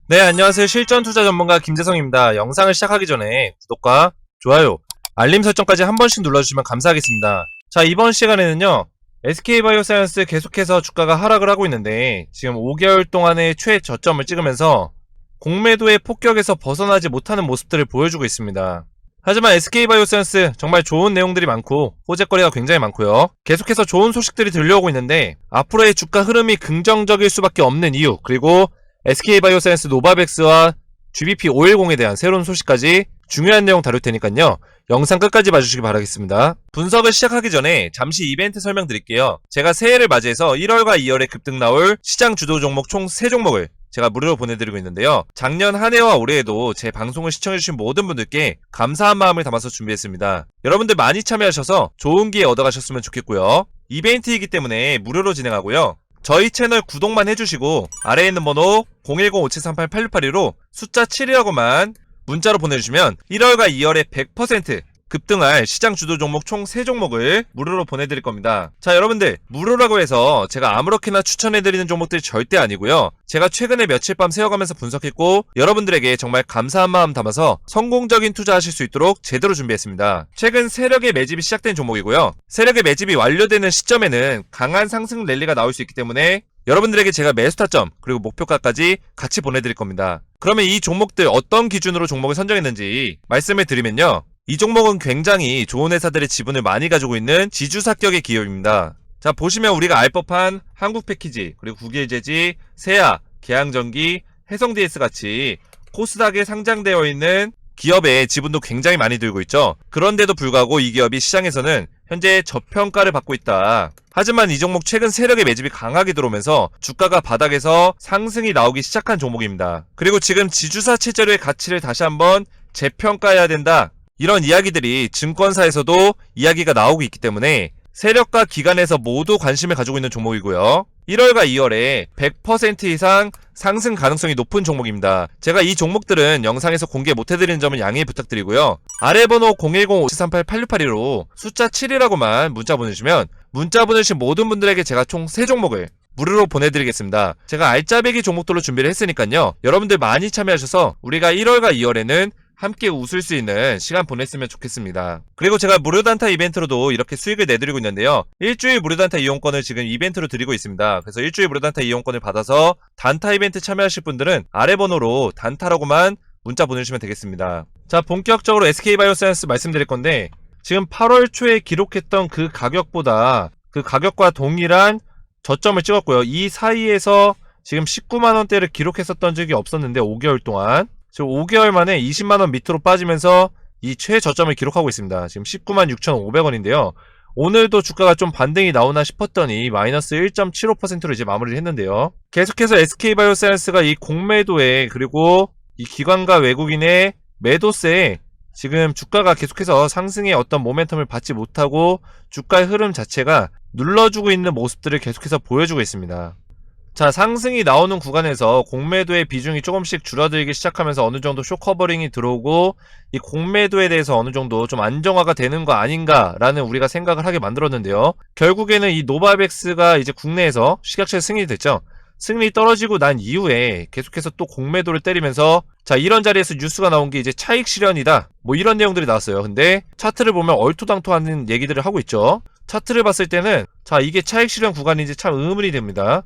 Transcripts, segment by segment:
네, 안녕하세요. 실전 투자 전문가 김재성입니다. 영상을 시작하기 전에 구독과 좋아요, 알림 설정까지 한 번씩 눌러주시면 감사하겠습니다. 자, 이번 시간에는요, SK바이오사이언스 계속해서 주가가 하락을 하고 있는데 지금 5개월 동안의 최저점을 찍으면서 공매도의 폭격에서 벗어나지 못하는 모습들을 보여주고 있습니다. 하지만 SK바이오사이언스 정말 좋은 내용들이 많고 호재거리가 굉장히 많고요. 계속해서 좋은 소식들이 들려오고 있는데 앞으로의 주가 흐름이 긍정적일 수밖에 없는 이유, 그리고 SK바이오사이언스 노바백스와 GBP510에 대한 새로운 소식까지 중요한 내용 다룰 테니까요. 영상 끝까지 봐주시기 바라겠습니다. 분석을 시작하기 전에 잠시 이벤트 설명드릴게요. 제가 새해를 맞이해서 1월과 2월에 급등 나올 시장 주도 종목 총 3종목을 제가 무료로 보내드리고 있는데요. 작년 한 해와 올해에도 제 방송을 시청해주신 모든 분들께 감사한 마음을 담아서 준비했습니다. 여러분들 많이 참여하셔서 좋은 기회 얻어가셨으면 좋겠고요. 이벤트이기 때문에 무료로 진행하고요. 저희 채널 구독만 해주시고 아래에 있는 번호 010-5738-8682로 숫자 7이라고만 문자로 보내주시면 1월과 2월에 100% 급등할 시장 주도 종목 총 3종목을 무료로 보내드릴 겁니다. 자, 여러분들 무료라고 해서 제가 아무렇게나 추천해드리는 종목들이 절대 아니고요. 제가 최근에 며칠 밤 새워가면서 분석했고 여러분들에게 정말 감사한 마음 담아서 성공적인 투자하실 수 있도록 제대로 준비했습니다. 최근 세력의 매집이 시작된 종목이고요. 세력의 매집이 완료되는 시점에는 강한 상승 랠리가 나올 수 있기 때문에 여러분들에게 제가 매수 타점 그리고 목표가까지 같이 보내드릴 겁니다. 그러면 이 종목들 어떤 기준으로 종목을 선정했는지 말씀을 드리면요. 이 종목은 굉장히 좋은 회사들의 지분을 많이 가지고 있는 지주사격의 기업입니다. 자, 보시면 우리가 알 법한 한국패키지, 그리고 국일제지, 세아, 계양전기, 해성DS 같이 코스닥에 상장되어 있는 기업의 지분도 굉장히 많이 들고 있죠. 그런데도 불구하고 이 기업이 시장에서는 현재 저평가를 받고 있다. 하지만 이 종목 최근 세력의 매집이 강하게 들어오면서 주가가 바닥에서 상승이 나오기 시작한 종목입니다. 그리고 지금 지주사 체제로의 가치를 다시 한번 재평가해야 된다. 이런 이야기들이 증권사에서도 이야기가 나오고 있기 때문에 세력과 기관에서 모두 관심을 가지고 있는 종목이고요. 1월과 2월에 100% 이상 상승 가능성이 높은 종목입니다. 제가 이 종목들은 영상에서 공개 못해드리는 점은 양해 부탁드리고요. 아래 번호 010-5738-8682로 숫자 7이라고만 문자 보내주시면 문자 보내주신 모든 분들에게 제가 총 3종목을 무료로 보내드리겠습니다. 제가 알짜배기 종목들로 준비를 했으니까요. 여러분들 많이 참여하셔서 우리가 1월과 2월에는 함께 웃을 수 있는 시간 보냈으면 좋겠습니다. 그리고 제가 무료 단타 이벤트로도 이렇게 수익을 내드리고 있는데요. 일주일 무료 단타 이용권을 지금 이벤트로 드리고 있습니다. 그래서 일주일 무료 단타 이용권을 받아서 단타 이벤트 참여하실 분들은 아래 번호로 단타라고만 문자 보내주시면 되겠습니다. 자, 본격적으로 SK바이오사이언스 말씀드릴 건데 지금 8월 초에 기록했던 그 가격보다 그 가격과 동일한 저점을 찍었고요. 이 사이에서 지금 19만원대를 기록했었던 적이 없었는데 5개월 동안 지금 5개월 만에 20만원 밑으로 빠지면서 이 최저점을 기록하고 있습니다. 지금 196,500원인데요. 오늘도 주가가 좀 반등이 나오나 싶었더니 마이너스 1.75%로 이제 마무리를 했는데요. 계속해서 SK바이오사이언스가 이 공매도에 그리고 이 기관과 외국인의 매도세에 지금 주가가 계속해서 상승의 어떤 모멘텀을 받지 못하고 주가의 흐름 자체가 눌러주고 있는 모습들을 계속해서 보여주고 있습니다. 자, 상승이 나오는 구간에서 공매도의 비중이 조금씩 줄어들기 시작하면서 어느 정도 쇼커버링이 들어오고 이 공매도에 대해서 어느 정도 좀 안정화가 되는 거 아닌가라는 우리가 생각을 하게 만들었는데요. 결국에는 이 노바백스가 이제 국내에서 식약처에 승인이 됐죠. 승인이 떨어지고 난 이후에 계속해서 또 공매도를 때리면서 자, 이런 자리에서 뉴스가 나온 게 이제 차익 실현이다. 뭐 이런 내용들이 나왔어요. 근데 차트를 보면 얼토당토하는 얘기들을 하고 있죠. 차트를 봤을 때는 자, 이게 차익 실현 구간인지 참 의문이 됩니다.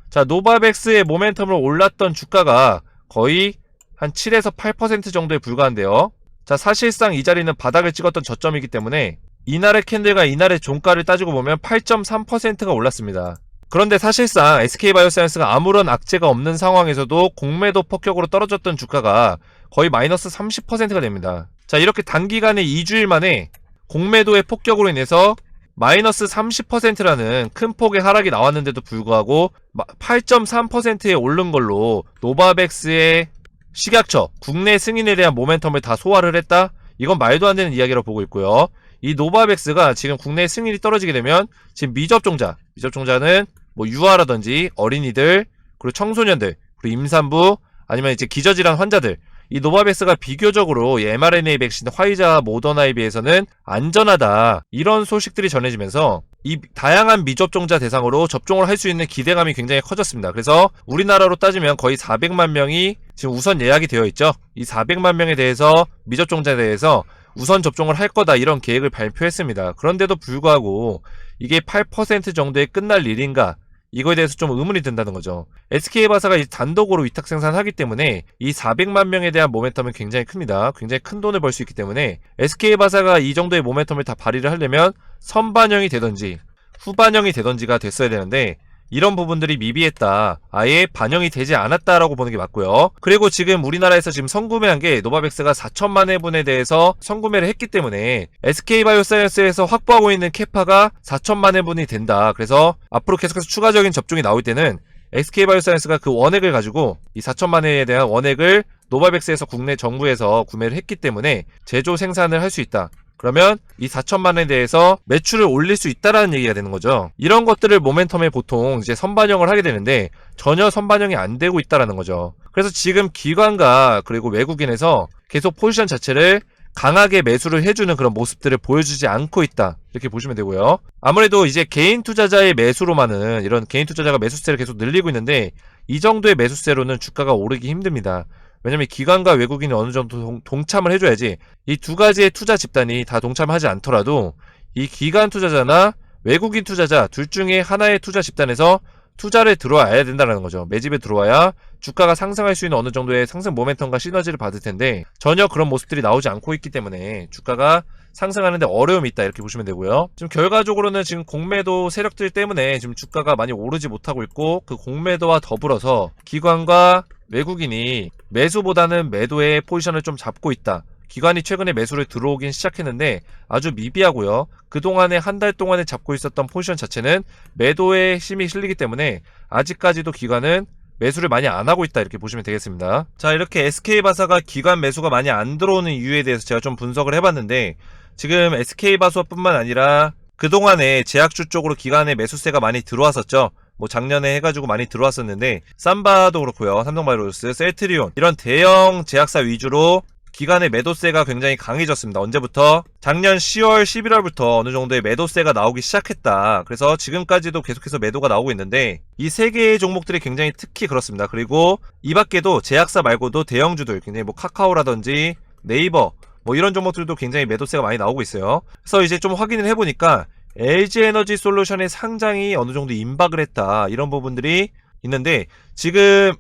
자, 노바백스의 모멘텀으로 올랐던 주가가 거의 한 7에서 8% 정도에 불과한데요. 자, 사실상 이 자리는 바닥을 찍었던 저점이기 때문에 이날의 캔들과 이날의 종가를 따지고 보면 8.3%가 올랐습니다. 그런데 사실상 SK바이오사이언스가 아무런 악재가 없는 상황에서도 공매도 폭격으로 떨어졌던 주가가 거의 마이너스 30%가 됩니다. 자, 이렇게 단기간에 2주일 만에 공매도의 폭격으로 인해서 마이너스 30%라는 큰 폭의 하락이 나왔는데도 불구하고 8.3%에 오른 걸로 노바백스의 식약처 국내 승인에 대한 모멘텀을 다 소화를 했다? 이건 말도 안 되는 이야기라고 보고 있고요. 이 노바백스가 지금 국내 승인이 떨어지게 되면 지금 미접종자는 뭐 유아라든지 어린이들, 그리고 청소년들, 그리고 임산부, 아니면 이제 기저질환 환자들 이 노바백스가 비교적으로 이 mRNA 백신 화이자 모더나에 비해서는 안전하다, 이런 소식들이 전해지면서 이 다양한 미접종자 대상으로 접종을 할 수 있는 기대감이 굉장히 커졌습니다. 그래서 우리나라로 따지면 거의 400만 명이 지금 우선 예약이 되어 있죠. 이 400만 명에 대해서 미접종자에 대해서 우선 접종을 할 거다, 이런 계획을 발표했습니다. 그런데도 불구하고 이게 8% 정도에 끝날 일인가, 이거에 대해서 좀 의문이 든다는 거죠. SK바사가 단독으로 위탁 생산하기 때문에 이 400만 명에 대한 모멘텀은 굉장히 큽니다. 굉장히 큰 돈을 벌 수 있기 때문에 SK바사가 이 정도의 모멘텀을 다 발휘를 하려면 선반영이 되던지 후반영이 되던지가 됐어야 되는데, 이런 부분들이 미비했다, 아예 반영이 되지 않았다라고 보는 게 맞고요. 그리고 지금 우리나라에서 지금 선구매한 게 노바백스가 4천만 회분에 대해서 선구매를 했기 때문에 SK바이오사이언스에서 확보하고 있는 캐파가 4천만 회분이 된다. 그래서 앞으로 계속해서 추가적인 접종이 나올 때는 SK바이오사이언스가 그 원액을 가지고 이 4천만 회에 대한 원액을 노바백스에서 국내 정부에서 구매를 했기 때문에 제조 생산을 할 수 있다. 그러면 이 4천만 원에 대해서 매출을 올릴 수 있다라는 얘기가 되는 거죠. 이런 것들을 모멘텀에 보통 이제 선반영을 하게 되는데 전혀 선반영이 안 되고 있다라는 거죠. 그래서 지금 기관과 그리고 외국인에서 계속 포지션 자체를 강하게 매수를 해주는 그런 모습들을 보여주지 않고 있다, 이렇게 보시면 되고요. 아무래도 이제 개인 투자자의 매수로만은, 이런 개인 투자자가 매수세를 계속 늘리고 있는데 이 정도의 매수세로는 주가가 오르기 힘듭니다. 왜냐면 기관과 외국인이 어느 정도 동참을 해줘야지, 이 두 가지의 투자 집단이 다 동참하지 않더라도 이 기관 투자자나 외국인 투자자 둘 중에 하나의 투자 집단에서 투자를 들어와야 된다는 거죠. 매집에 들어와야 주가가 상승할 수 있는 어느 정도의 상승 모멘텀과 시너지를 받을 텐데 전혀 그런 모습들이 나오지 않고 있기 때문에 주가가 상승하는데 어려움이 있다, 이렇게 보시면 되고요. 지금 결과적으로는 지금 공매도 세력들 때문에 지금 주가가 많이 오르지 못하고 있고, 그 공매도와 더불어서 기관과 외국인이 매수보다는 매도의 포지션을 좀 잡고 있다. 기관이 최근에 매수를 들어오긴 시작했는데 아주 미비하고요. 그동안에 한 달 동안에 잡고 있었던 포지션 자체는 매도에 힘이 실리기 때문에 아직까지도 기관은 매수를 많이 안 하고 있다, 이렇게 보시면 되겠습니다. 자, 이렇게 SK바사가 기관 매수가 많이 안 들어오는 이유에 대해서 제가 좀 분석을 해봤는데, 지금 SK바사뿐만 아니라 그동안에 제약주 쪽으로 기관의 매수세가 많이 들어왔었죠. 뭐 작년에 해가지고 많이 들어왔었는데 삼바도 그렇고요, 삼성바이오로스, 셀트리온, 이런 대형 제약사 위주로 기간의 매도세가 굉장히 강해졌습니다. 언제부터? 작년 10월, 11월부터 어느 정도의 매도세가 나오기 시작했다. 그래서 지금까지도 계속해서 매도가 나오고 있는데 이 세 개의 종목들이 굉장히 특히 그렇습니다. 그리고 이 밖에도 제약사 말고도 대형주들, 굉장히 뭐 카카오라든지 네이버, 뭐 이런 종목들도 굉장히 매도세가 많이 나오고 있어요. 그래서 이제 좀 확인을 해보니까 LG에너지 솔루션의 상장이 어느 정도 임박을 했다, 이런 부분들이 있는데, 지금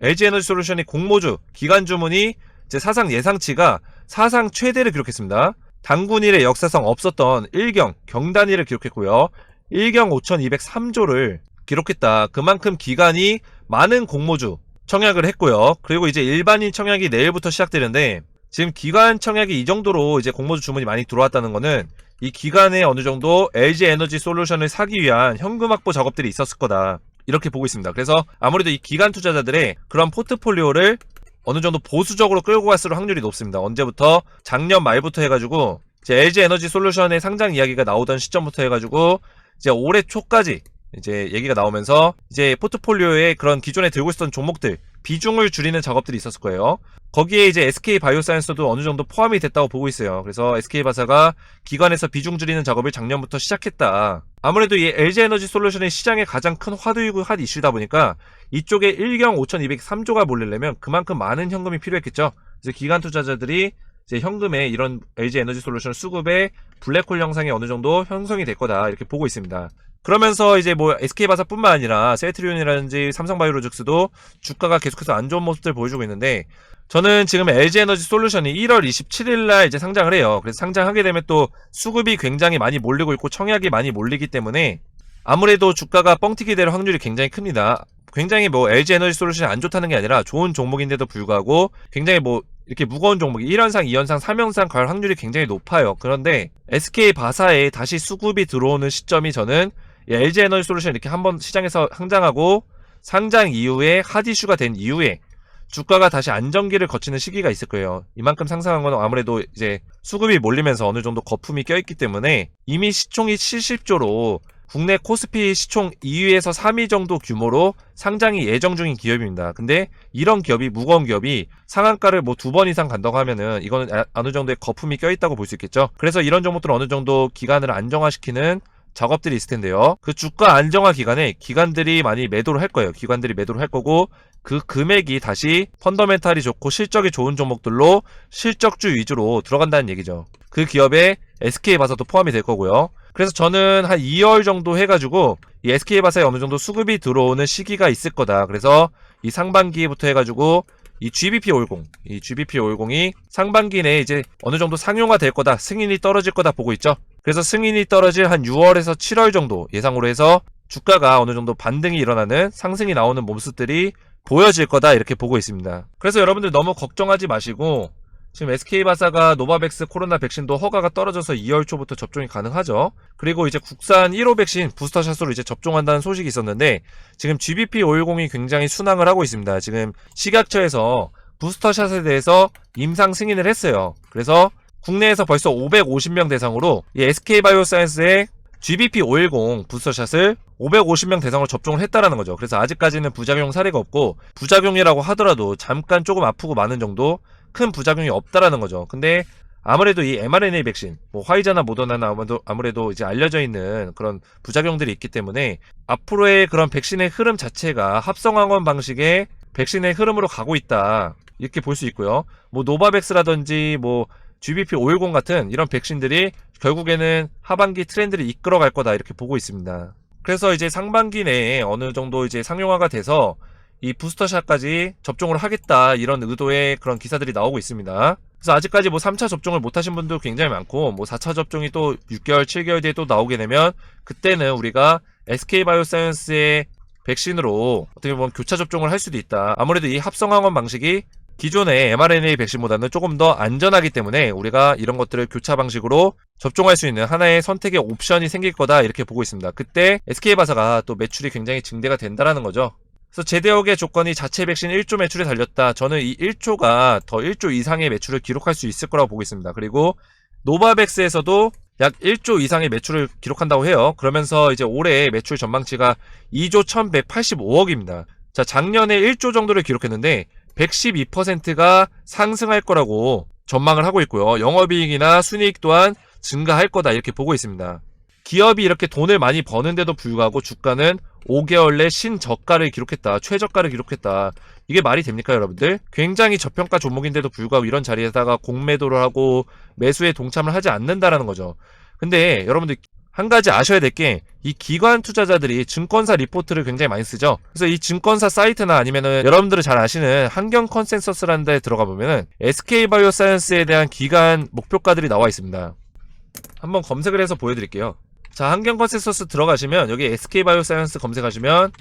LG에너지 솔루션이 공모주, 기간 주문이 이제 사상 예상치가 사상 최대를 기록했습니다. 당군일의 역사상 없었던 1경 경단위를 기록했고요. 1경 5203조를 기록했다. 그만큼 기간이 많은 공모주 청약을 했고요. 그리고 이제 일반인 청약이 내일부터 시작되는데, 지금 기관 청약이 이 정도로 이제 공모주 주문이 많이 들어왔다는 거는 이 기간에 어느 정도 LG에너지 솔루션을 사기 위한 현금 확보 작업들이 있었을 거다, 이렇게 보고 있습니다. 그래서 아무래도 이 기관 투자자들의 그런 포트폴리오를 어느 정도 보수적으로 끌고 갔을 확률이 높습니다. 언제부터? 작년 말부터 해가지고 이제 LG에너지 솔루션의 상장 이야기가 나오던 시점부터 해가지고 이제 올해 초까지 이제 얘기가 나오면서 이제 포트폴리오에 그런 기존에 들고 있었던 종목들 비중을 줄이는 작업들이 있었을 거예요. 거기에 이제 SK바이오사이언스도 어느 정도 포함이 됐다고 보고 있어요. 그래서 SK바사가 기관에서 비중 줄이는 작업을 작년부터 시작했다. 아무래도 이 LG에너지 솔루션의 시장의 가장 큰 화두이고 핫 이슈다 보니까 이쪽에 1경 5203조가 몰리려면 그만큼 많은 현금이 필요했겠죠. 그래서 기관 투자자들이 이제 현금에 이런 LG에너지 솔루션 수급에 블랙홀 형상이 어느 정도 형성이 될 거다, 이렇게 보고 있습니다. 그러면서 이제 뭐 SK바사뿐만 아니라 셀트리온이라든지 삼성바이오로직스도 주가가 계속해서 안 좋은 모습들 보여주고 있는데, 저는 지금 LG에너지 솔루션이 1월 27일날 이제 상장을 해요. 그래서 상장하게 되면 또 수급이 굉장히 많이 몰리고 있고 청약이 많이 몰리기 때문에 아무래도 주가가 뻥튀기 될 확률이 굉장히 큽니다. 굉장히 뭐 LG에너지 솔루션이 안 좋다는 게 아니라 좋은 종목인데도 불구하고 굉장히 뭐 이렇게 무거운 종목이 1연상, 2연상, 3연상 갈 확률이 굉장히 높아요. 그런데 SK바사에 다시 수급이 들어오는 시점이 저는 LG에너지 솔루션 이렇게 한번 시장에서 상장하고 상장 이후에 핫 이슈가 된 이후에 주가가 다시 안정기를 거치는 시기가 있을 거예요. 이만큼 상승한 건 아무래도 이제 수급이 몰리면서 어느 정도 거품이 껴있기 때문에 이미 시총이 70조로 국내 코스피 시총 2위에서 3위 정도 규모로 상장이 예정 중인 기업입니다. 근데 이런 기업이, 무거운 기업이 상한가를 뭐 2번 이상 간다고 하면은 이거는 어느 정도의 거품이 껴있다고 볼 수 있겠죠. 그래서 이런 종목들은 어느 정도 기간을 안정화시키는 작업들이 있을 텐데요. 그 주가 안정화 기간에 기관들이 많이 매도를 할 거예요. 기관들이 매도를 할 거고, 그 금액이 다시 펀더멘탈이 좋고 실적이 좋은 종목들로 실적주 위주로 들어간다는 얘기죠. 그 기업에 SK바사도 포함이 될 거고요. 그래서 저는 한 2월 정도 해가지고 이 SK바사에 어느 정도 수급이 들어오는 시기가 있을 거다. 그래서 이 상반기부터 해가지고 이 GBP510이 상반기 내에 이제 어느 정도 상용화 될 거다, 승인이 떨어질 거다 보고 있죠. 그래서 승인이 떨어질 한 6월에서 7월 정도 예상으로 해서 주가가 어느 정도 반등이 일어나는, 상승이 나오는 모습들이 보여질 거다, 이렇게 보고 있습니다. 그래서 여러분들 너무 걱정하지 마시고, 지금 SK바사가 노바백스 코로나 백신도 허가가 떨어져서 2월 초부터 접종이 가능하죠. 그리고 이제 국산 1호 백신 부스터샷으로 이제 접종한다는 소식이 있었는데, 지금 GBP510이 굉장히 순항을 하고 있습니다. 지금 식약처에서 부스터샷에 대해서 임상 승인을 했어요. 그래서 국내에서 벌써 550명 대상으로 이 SK바이오사이언스의 GBP510 부스터샷을 550명 대상으로 접종을 했다라는 거죠. 그래서 아직까지는 부작용 사례가 없고, 부작용이라고 하더라도 잠깐 조금 아프고 마는 정도, 큰 부작용이 없다라는 거죠. 근데 아무래도 이 mRNA 백신, 뭐 화이자나 모더나나 아무래도 이제 알려져 있는 그런 부작용들이 있기 때문에 앞으로의 그런 백신의 흐름 자체가 합성항원 방식의 백신의 흐름으로 가고 있다, 이렇게 볼 수 있고요. 뭐 노바백스라든지 뭐 GBP510 같은 이런 백신들이 결국에는 하반기 트렌드를 이끌어갈 거다, 이렇게 보고 있습니다. 그래서 이제 상반기 내에 어느 정도 이제 상용화가 돼서 이 부스터샷까지 접종을 하겠다, 이런 의도의 그런 기사들이 나오고 있습니다. 그래서 아직까지 뭐 3차 접종을 못 하신 분도 굉장히 많고, 뭐 4차 접종이 또 6개월, 7개월 뒤에 또 나오게 되면 그때는 우리가 SK바이오사이언스의 백신으로 어떻게 보면 교차 접종을 할 수도 있다. 아무래도 이 합성항원 방식이 기존의 mRNA 백신보다는 조금 더 안전하기 때문에 우리가 이런 것들을 교차 방식으로 접종할 수 있는 하나의 선택의 옵션이 생길 거다, 이렇게 보고 있습니다. 그때 SK바사가 또 매출이 굉장히 증대가 된다라는 거죠. 그래서 제대역의 조건이 자체 백신 1조 매출에 달렸다. 저는 이 1조가 더 1조 이상의 매출을 기록할 수 있을 거라고 보고 있습니다. 그리고 노바백스에서도 약 1조 이상의 매출을 기록한다고 해요. 그러면서 이제 올해 매출 전망치가 2조 1185억입니다. 자, 작년에 1조 정도를 기록했는데 112%가 상승할 거라고 전망을 하고 있고요. 영업이익이나 순이익 또한 증가할 거다, 이렇게 보고 있습니다. 기업이 이렇게 돈을 많이 버는데도 불구하고 주가는 5개월 내 신저가를 기록했다, 최저가를 기록했다. 이게 말이 됩니까, 여러분들? 굉장히 저평가 종목인데도 불구하고 이런 자리에다가 공매도를 하고 매수에 동참을 하지 않는다라는 거죠. 근데 여러분들 한 가지 아셔야 될 게, 이 기관 투자자들이 증권사 리포트를 굉장히 많이 쓰죠. 그래서 이 증권사 사이트나 아니면은 여러분들이 잘 아시는 한경 컨센서스라는 데 들어가 보면은 SK바이오사이언스에 대한 기간 목표가들이 나와 있습니다. 한번 검색을 해서 보여드릴게요. 자, 한경 컨센서스 들어가시면 여기 SK바이오사이언스 검색하시면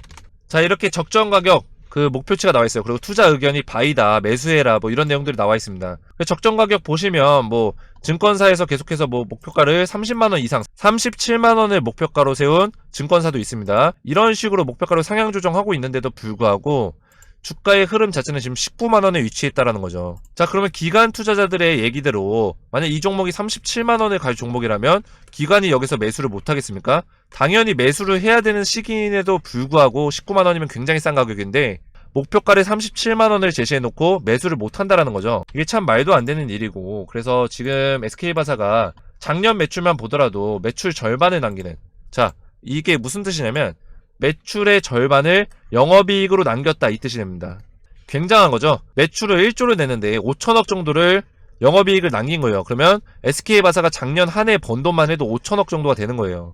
자, 이렇게 적정 가격 그 목표치가 나와 있어요. 그리고 투자 의견이 바이다, 매수해라, 뭐 이런 내용들이 나와 있습니다. 적정 가격 보시면 뭐 증권사에서 계속해서 뭐 목표가를 30만원 이상, 37만원을 목표가로 세운 증권사도 있습니다. 이런 식으로 목표가로 상향 조정하고 있는데도 불구하고 주가의 흐름 자체는 지금 19만원에 위치했다라는 거죠. 자, 그러면 기관 투자자들의 얘기대로 만약 이 종목이 37만원을 갈 종목이라면 기관이 여기서 매수를 못하겠습니까? 당연히 매수를 해야 되는 시기인에도 불구하고 19만원이면 굉장히 싼 가격인데 목표가를 37만원을 제시해놓고 매수를 못한다라는 거죠. 이게 참 말도 안 되는 일이고, 그래서 지금 SK바사가 작년 매출만 보더라도 매출 절반을 남기는, 자, 이게 무슨 뜻이냐면 매출의 절반을 영업이익으로 남겼다, 이 뜻이 됩니다. 굉장한 거죠. 매출을 1조를 내는데 5천억 정도를 영업이익을 남긴 거예요. 그러면 SK바사가 작년 한 해 번 돈만 해도 5천억 정도가 되는 거예요.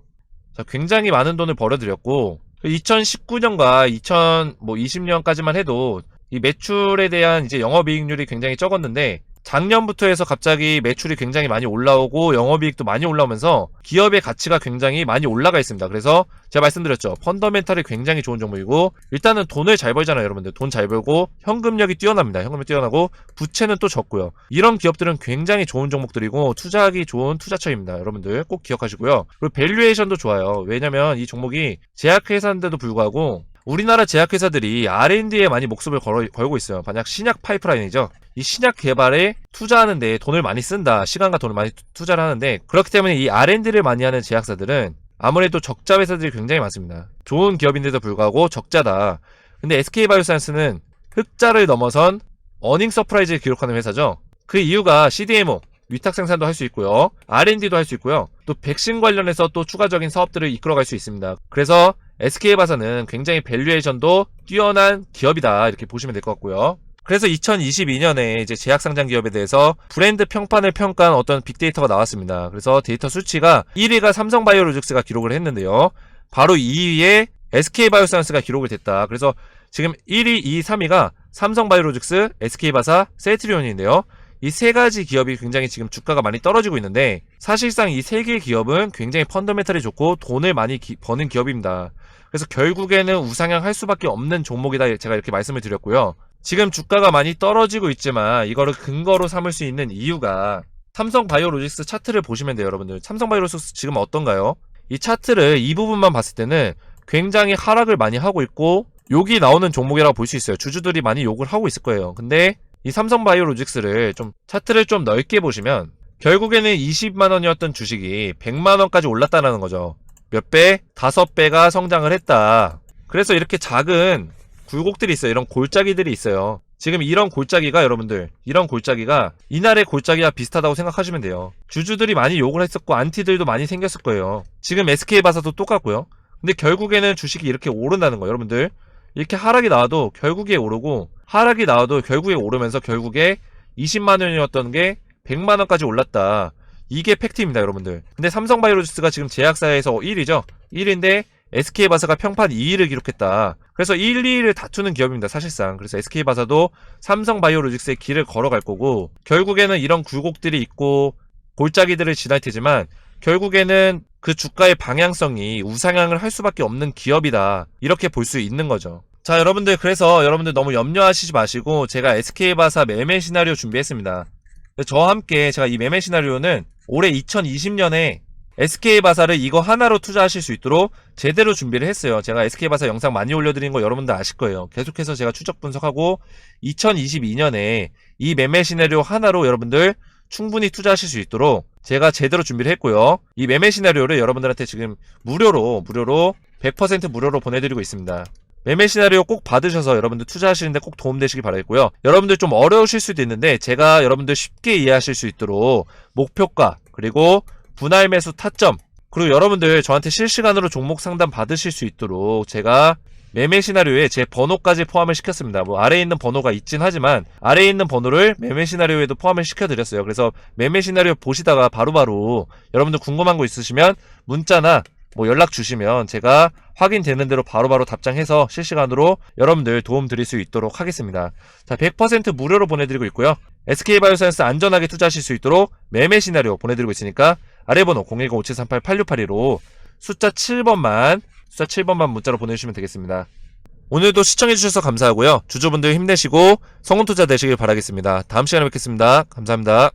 자, 굉장히 많은 돈을 벌어들였고 2019년과 2020년까지만 해도 이 매출에 대한 이제 영업이익률이 굉장히 적었는데 작년부터 해서 갑자기 매출이 굉장히 많이 올라오고 영업이익도 많이 올라오면서 기업의 가치가 굉장히 많이 올라가 있습니다. 그래서 제가 말씀드렸죠. 펀더멘탈이 굉장히 좋은 종목이고, 일단은 돈을 잘 벌잖아요, 여러분들. 돈 잘 벌고 현금력이 뛰어납니다. 현금력이 뛰어나고 부채는 또 적고요. 이런 기업들은 굉장히 좋은 종목들이고 투자하기 좋은 투자처입니다. 여러분들 꼭 기억하시고요. 그리고 밸류에이션도 좋아요. 왜냐면 이 종목이 제약회사인데도 불구하고 우리나라 제약회사들이 R&D에 많이 목숨을 걸고 있어요. 만약 신약 파이프라인이죠. 이 신약 개발에 투자하는데 돈을 많이 쓴다. 시간과 돈을 많이 투자를 하는데, 그렇기 때문에 이 R&D를 많이 하는 제약사들은 아무래도 적자 회사들이 굉장히 많습니다. 좋은 기업인데도 불구하고 적자다. 근데 SK바이오사이언스는 흑자를 넘어선 어닝 서프라이즈를 기록하는 회사죠. 그 이유가 CDMO, 위탁 생산도 할 수 있고요. R&D도 할 수 있고요. 또 백신 관련해서 또 추가적인 사업들을 이끌어갈 수 있습니다. 그래서 SK바사는 굉장히 밸류에이션도 뛰어난 기업이다. 이렇게 보시면 될 것 같고요. 그래서 2022년에 이제 제약상장 기업에 대해서 브랜드 평판을 평가한 어떤 빅데이터가 나왔습니다. 그래서 데이터 수치가 1위가 삼성바이오로직스가 기록을 했는데요. 바로 2위에 SK바이오사이언스가 기록을 됐다. 그래서 지금 1위, 2위, 3위가 삼성바이오로직스, SK바사, 셀트리온인데요. 이 세 가지 기업이 굉장히 지금 주가가 많이 떨어지고 있는데 사실상 이 세 개의 기업은 굉장히 펀더멘탈이 좋고 돈을 많이 버는 기업입니다. 그래서 결국에는 우상향할 수밖에 없는 종목이다. 제가 이렇게 말씀을 드렸고요. 지금 주가가 많이 떨어지고 있지만 이거를 근거로 삼을 수 있는 이유가 삼성바이오로직스 차트를 보시면 돼요, 여러분들. 삼성바이오로직스 지금 어떤가요? 이 차트를 이 부분만 봤을 때는 굉장히 하락을 많이 하고 있고 욕이 나오는 종목이라고 볼 수 있어요. 주주들이 많이 욕을 하고 있을 거예요. 근데 이 삼성바이오로직스를 좀 차트를 좀 넓게 보시면 결국에는 20만원이었던 주식이 100만원까지 올랐다는 거죠. 몇 배? 5배가 성장을 했다. 그래서 이렇게 작은 굴곡들이 있어요. 이런 골짜기들이 있어요. 지금 이런 골짜기가 여러분들, 이런 골짜기가 이날의 골짜기와 비슷하다고 생각하시면 돼요. 주주들이 많이 욕을 했었고 안티들도 많이 생겼을 거예요. 지금 SK바사도 똑같고요. 근데 결국에는 주식이 이렇게 오른다는 거예요. 여러분들, 이렇게 하락이 나와도 결국에 오르고, 하락이 나와도 결국에 오르면서 결국에 20만원이었던 게 100만원까지 올랐다. 이게 팩트입니다, 여러분들. 근데 삼성바이오로직스가 지금 제약사에서 1위죠. 1위인데 SK바사가 평판 2위를 기록했다. 그래서 1, 2위를 다투는 기업입니다, 사실상. 그래서 SK바사도 삼성바이오로직스의 길을 걸어갈 거고, 결국에는 이런 굴곡들이 있고 골짜기들을 지날 테지만 결국에는 그 주가의 방향성이 우상향을 할 수밖에 없는 기업이다. 이렇게 볼 수 있는 거죠. 자, 여러분들, 그래서 여러분들 너무 염려하시지 마시고 제가 SK바사 매매 시나리오 준비했습니다. 저와 함께 제가 이 매매 시나리오는 올해 2020년에 SK바사를 이거 하나로 투자하실 수 있도록 제대로 준비를 했어요. 제가 SK바사 영상 많이 올려드린 거 여러분들 아실 거예요. 계속해서 제가 추적 분석하고 2022년에 이 매매 시나리오 하나로 여러분들 충분히 투자하실 수 있도록 제가 제대로 준비를 했고요. 이 매매 시나리오를 여러분들한테 지금 무료로 100% 무료로 보내드리고 있습니다. 매매 시나리오 꼭 받으셔서 여러분들 투자하시는데 꼭 도움되시길 바라겠고요. 여러분들 좀 어려우실 수도 있는데 제가 여러분들 쉽게 이해하실 수 있도록 목표가, 그리고 분할 매수 타점, 그리고 여러분들 저한테 실시간으로 종목 상담 받으실 수 있도록 제가 매매 시나리오에 제 번호까지 포함을 시켰습니다. 뭐 아래에 있는 번호가 있진 하지만 아래에 있는 번호를 매매 시나리오에도 포함을 시켜드렸어요. 그래서 매매 시나리오 보시다가 바로바로 여러분들 궁금한 거 있으시면 문자나 뭐 연락 주시면 제가 확인되는 대로 바로바로 답장해서 실시간으로 여러분들 도움 드릴 수 있도록 하겠습니다. 자, 100% 무료로 보내드리고 있고요. SK바이오사이언스 안전하게 투자하실 수 있도록 매매 시나리오 보내드리고 있으니까 아래 번호 010-5738-8682로 숫자 7번만 문자로 보내주시면 되겠습니다. 오늘도 시청해주셔서 감사하고요. 주주분들 힘내시고 성공투자 되시길 바라겠습니다. 다음 시간에 뵙겠습니다. 감사합니다.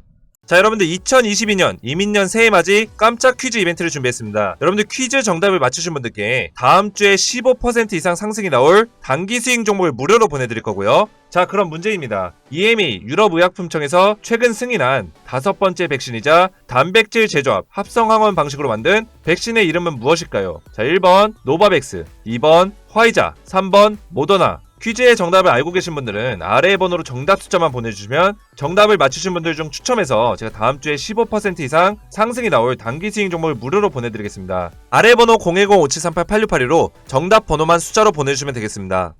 자, 여러분들 2022년 이민년 새해맞이 깜짝 퀴즈 이벤트를 준비했습니다. 여러분들 퀴즈 정답을 맞추신 분들께 다음 주에 15% 이상 상승이 나올 단기 수익 종목을 무료로 보내드릴 거고요. 자, 그럼 문제입니다. EMA 유럽의약품청에서 최근 승인한 5번째 백신이자 단백질 제조합 합성항원 방식으로 만든 백신의 이름은 무엇일까요? 자, 1번 노바백스, 2번 화이자, 3번 모더나. 퀴즈의 정답을 알고 계신 분들은 아래의 번호로 정답 숫자만 보내주시면 정답을 맞추신 분들 중 추첨해서 제가 다음 주에 15% 이상 상승이 나올 단기 수익 종목을 무료로 보내드리겠습니다. 아래 번호 010-5738-8682로 정답 번호만 숫자로 보내주시면 되겠습니다.